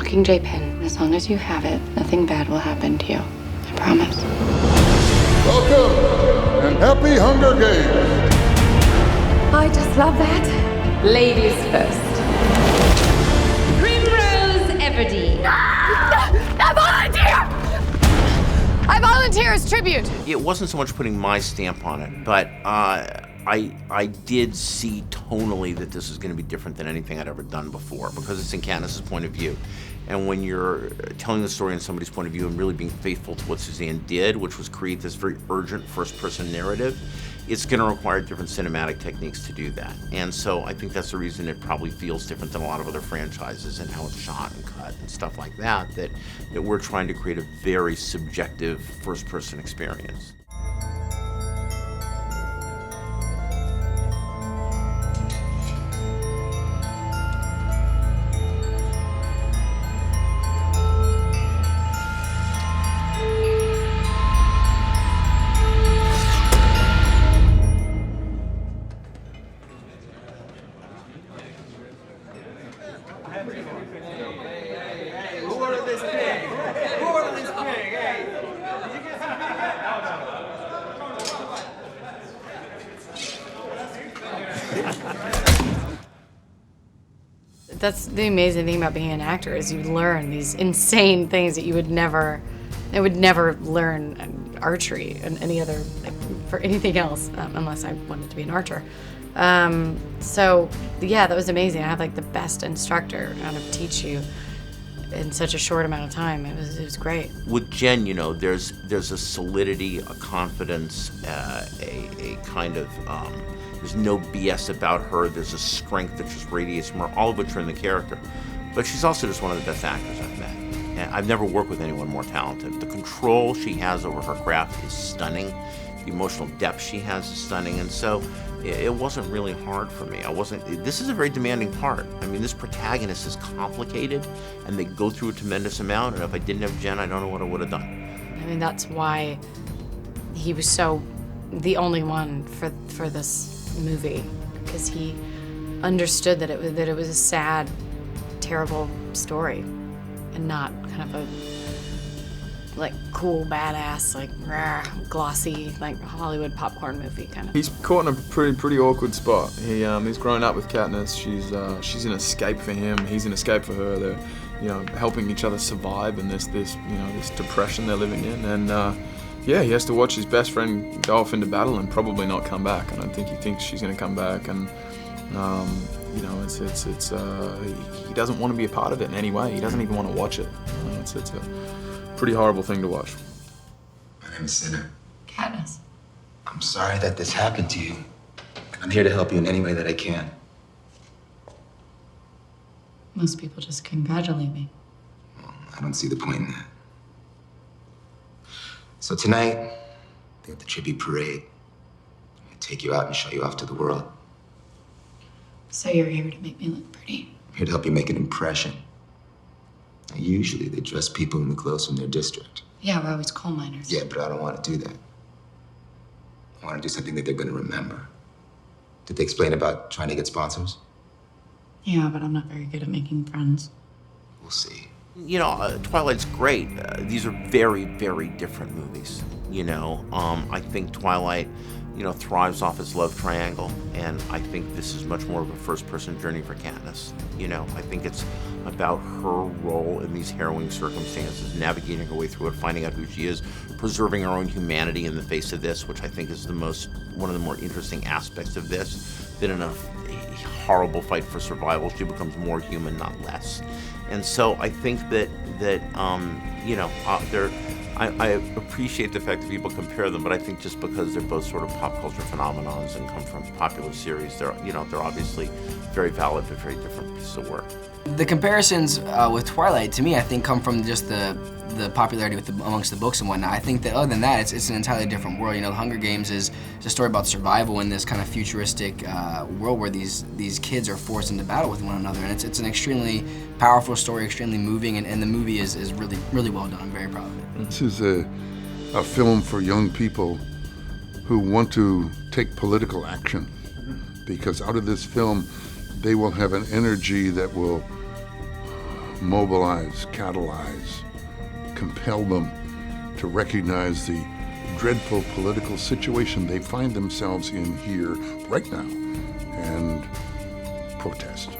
Mockingjay pin. As long as you have it, nothing bad will happen to you. I promise. Welcome and happy Hunger Games. I just love that. Ladies first. Primrose Everdeen. I volunteer! I volunteer as tribute. It wasn't so much putting my stamp on it, but I did see tonally that this was going to be different than anything I'd ever done before, because it's in Katniss's point of view. And when you're telling the story in somebody's point of view and really being faithful to what Suzanne did, which was create this very urgent first-person narrative, it's going to require different cinematic techniques to do that. And so I think that's the reason it probably feels different than a lot of other franchises and how it's shot and cut and stuff like that, that we're trying to create a very subjective first-person experience. That's the amazing thing about being an actor, is you learn these insane things that you would never learn in archery and any other, like, for anything else, unless I wanted to be an archer. So yeah, that was amazing. I had like the best instructor how to teach you in such a short amount of time. It was great. With Jen, you know, there's a solidity, a confidence, a kind of, there's no BS about her. There's a strength that just radiates from her, all of which are in the character. But she's also just one of the best actors I've met. And I've never worked with anyone more talented. The control she has over her craft is stunning. The emotional depth she has is stunning. And so it wasn't really hard for me. This is a very demanding part. I mean, this protagonist is complicated, and they go through a tremendous amount. And if I didn't have Jen, I don't know what I would have done. I mean, that's why he was so the only one for this movie, because he understood that it was a sad, terrible story, and not kind of a like cool, badass, like rah, glossy, like Hollywood popcorn movie kind of. He's caught in a pretty awkward spot. He's grown up with Katniss. She's an escape for him. He's an escape for her. They're helping each other survive in this depression they're living in, and yeah, he has to watch his best friend go off into battle and probably not come back. I don't think he thinks she's going to come back, and he doesn't want to be a part of it in any way. He doesn't even want to watch it. It's a pretty horrible thing to watch. My name is Sinner. Katniss. I'm sorry that this happened to you, and I'm here to help you in any way that I can. Most people just congratulate me. Well, I don't see the point in that. So tonight, they have the tribute parade. I'm gonna take you out and show you off to the world. So you're here to make me look pretty? I'm here to help you make an impression. Now, usually they dress people in the clothes from their district. Yeah, we're always coal miners. Yeah, but I don't want to do that. I want to do something that they're gonna remember. Did they explain about trying to get sponsors? Yeah, but I'm not very good at making friends. We'll see. You know, Twilight's great. These are very, very different movies. You know, I think Twilight, thrives off its love triangle, and I think this is much more of a first-person journey for Katniss. You know, I think it's about her role in these harrowing circumstances, navigating her way through it, finding out who she is, preserving her own humanity in the face of this, which I think is one of the more interesting aspects of this. That in a horrible fight for survival, she becomes more human, not less. And so I think that I appreciate the fact that people compare them, but I think just because they're both sort of pop culture phenomenons and come from popular series, they're obviously very valid but very different pieces of work. The comparisons with Twilight, to me, I think come from just the popularity amongst the books and whatnot. I think that other than that, it's an entirely different world. You know, The Hunger Games is a story about survival in this kind of futuristic world where these kids are forced into battle with one another, and it's an extremely powerful story, extremely moving, and the movie is really, really well done. I'm very proud of it. This is a film for young people who want to take political action, because out of this film, they will have an energy that will mobilize, catalyze, compel them to recognize the dreadful political situation they find themselves in here right now and protest.